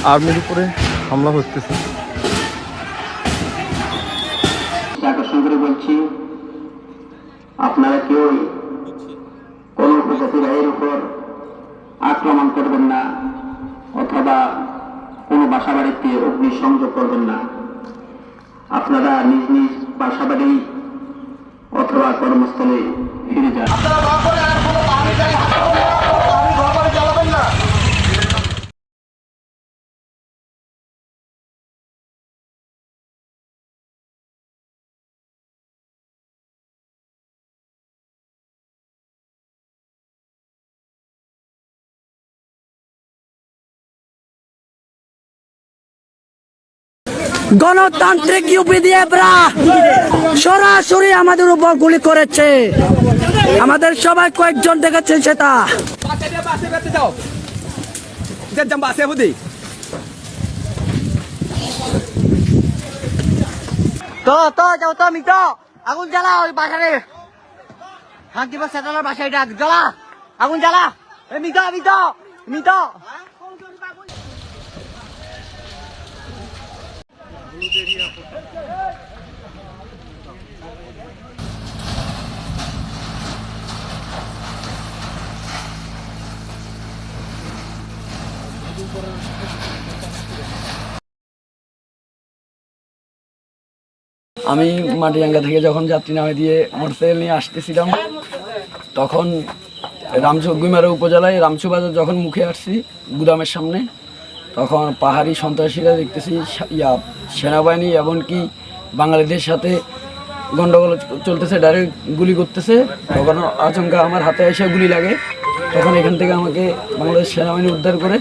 আর্মির উপরে হামলা হচ্ছে। আকর্ষণ করে বলছি, আপনারা কেউ কোন উপজাতি ভাইয়ের উপর আক্রমণ করবেন না অথবা কোনো বাসা বাড়িতে অগ্নিসংযোগ করবেন না। আপনারা নিজ নিজ বাসা বাড়ি অথবা কর্মস্থলে ফিরে যান। গণতান্ত্রিক ইউপিডিএফরা সরাসরি আমাদের উপর গুলি করেছে। আমাদের সবাই কয়েকজন দেখেছে সেটা। তো মিটো আগুন জ্বালা, ওই বাসারে শান্তিপুর সেটার বাসায় ডাক জ্বালা, আগুন জ্বালা। মিটো মিটো মিটো আমি মাটিরাঙ্গা থেকে যখন যাত্রী নামে দিয়ে মোটরসাইকেল নিয়ে আসতেছিলাম, তখন গুইমারা উপজেলায় রামছু বাজার যখন মুখে আসছি গুদামের সামনে, তখন পাহাড়ি সন্ত্রাসীরা দেখতেছি সেনাবাহিনী এমনকি বাঙালিদের সাথে গন্ডগোল চলতেছে, ডাইরেক্ট গুলি করতেছে। তখন আচমকা আমার হাতে এসে গুলি লাগে। তখন এখান থেকে আমাকে বাংলাদেশ সেনাবাহিনী উদ্ধার করে